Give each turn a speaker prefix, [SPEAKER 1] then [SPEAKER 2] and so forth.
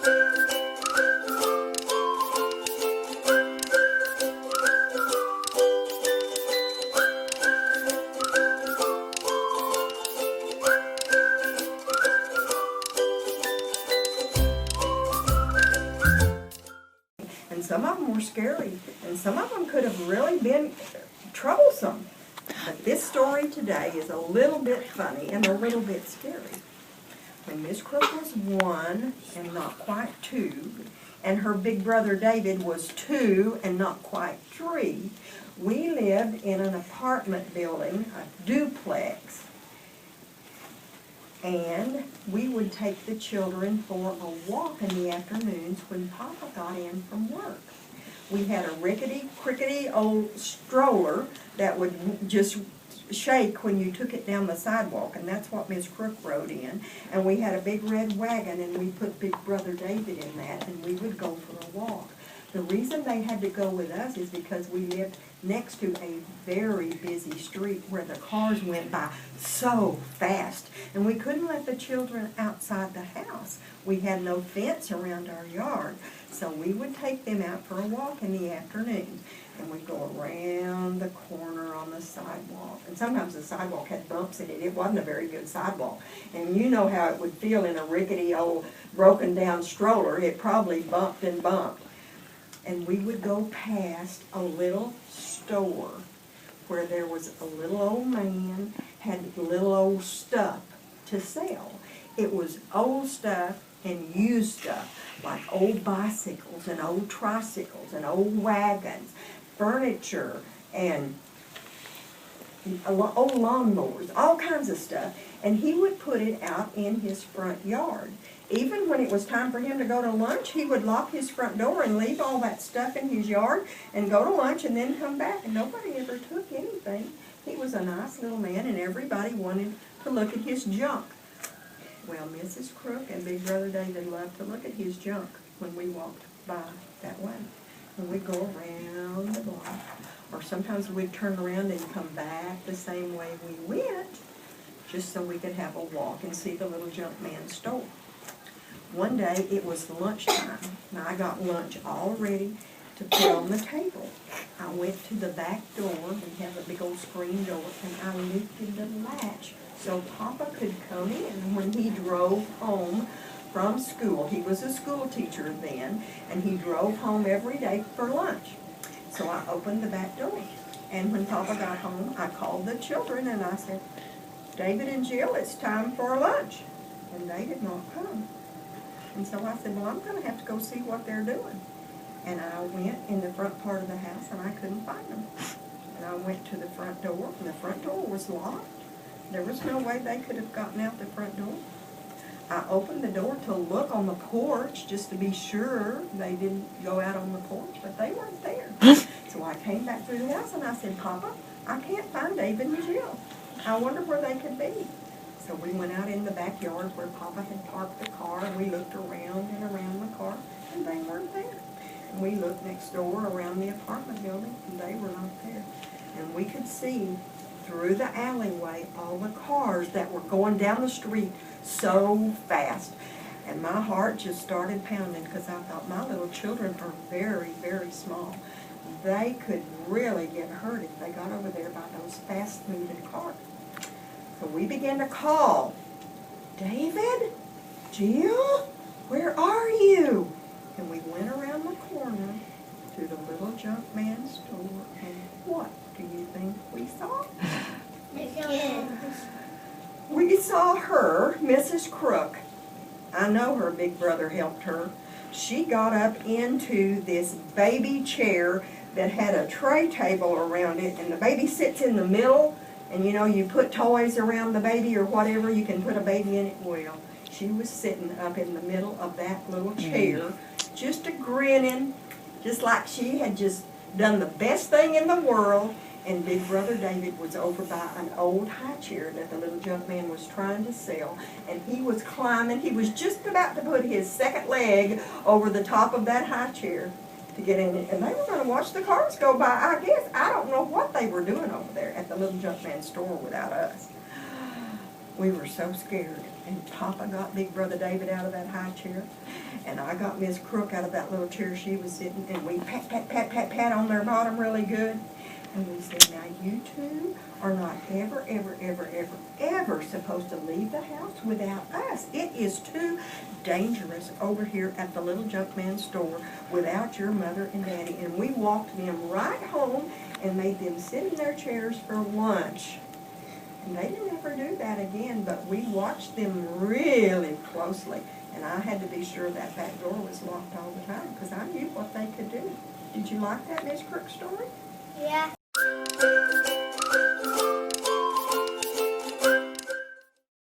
[SPEAKER 1] And some of them were scary, and some of them could have really been troublesome. But this story today is a little bit funny and a little bit scary. When Miss Crook was 1 and not quite 2, and her big brother David was 2 and not quite 3, we lived in an apartment building, a duplex, and we would take the children for a walk in the afternoons when Papa got in from work. We had a rickety, crickety old stroller that would just shake when you took it down the sidewalk, and that's what Miss Crook rode in. And we had a big red wagon, and we put Big Brother David in that, and we would go for a walk. The reason they had to go with us is because we lived next to a very busy street where the cars went by so fast, and we couldn't let the children outside the house. We had no fence around our yard, so we would take them out for a walk in the afternoon, and we'd go around the corner on the sidewalk. And sometimes the sidewalk had bumps in it. It wasn't a very good sidewalk, and you know how it would feel in a rickety old broken down stroller. It probably bumped and bumped. And we would go past a little store where there was a little old man had little old stuff to sell. It was old stuff and used stuff, like old bicycles and old tricycles and old wagons, furniture and old lawnmowers, all kinds of stuff. And he would put it out in his front yard. Even when it was time for him to go to lunch, he would lock his front door and leave all that stuff in his yard and go to lunch and then come back. And nobody ever took anything. He was a nice little man, and everybody wanted to look at his junk. Well, Mrs. Crook and Big Brother David loved to look at his junk when we walked by that way. And we'd go around the block. Or sometimes we'd turn around and come back the same way we went, just so we could have a walk and see the little junk man store. One day it was lunchtime, and I got lunch all ready to put on the table. I went to the back door. We have a big old screen door, and I lifted the latch so Papa could come in when he drove home from school. He was a school teacher then, and he drove home every day for lunch. So I opened the back door, and when Papa got home, I called the children, and I said, "David and Jill, it's time for lunch." And they did not come. And so I said, well, I'm going to have to go see what they're doing. And I went in the front part of the house, and I couldn't find them. And I went to the front door, and the front door was locked. There was no way they could have gotten out the front door. I opened the door to look on the porch just to be sure they didn't go out on the porch, but they weren't there. So I came back through the house, and I said, Papa, I can't find David and Jill. I wonder where they could be. So we went out in the backyard where Papa had parked the car, and we looked around and around the car, and they weren't there. And we looked next door around the apartment building, and they were not there. And we could see through the alleyway all the cars that were going down the street so fast. And my heart just started pounding because I thought my little children are very, very small. They could really get hurt if they got over there by those fast-moving cars. So we began to call, David, Jill, where are you? And we went around the corner to the little junk man store, and what do you think we saw? We saw her, Mrs. Crook. I know her big brother helped her. She got up into this baby chair that had a tray table around it, and the baby sits in the middle. And you know, you put toys around the baby or whatever, you can put a baby in it. Well, she was sitting up in the middle of that little chair, just a-grinning, just like she had just done the best thing in the world. And Big Brother David was over by an old high chair that the little junk man was trying to sell. And he was climbing. He was just about to put his second leg over the top of that high chair to get in it. And they were going to watch the cars go by, I guess. I don't know what they were doing over there at the little junk man store without us. We were so scared. And Papa got Big Brother David out of that high chair, and I got Miss Crook out of that little chair she was sitting, and we pat, pat, pat, pat, pat on their bottom really good. And we said, now you two are not ever, ever, ever, ever, ever supposed to leave the house without us. It is too dangerous over here at the Little Junkman store without your mother and daddy. And we walked them right home and made them sit in their chairs for lunch. And they didn't ever do that again, but we watched them really closely. And I had to be sure that back door was locked all the time because I knew what they could do. Did you like that Miss Crook story?
[SPEAKER 2] Yeah.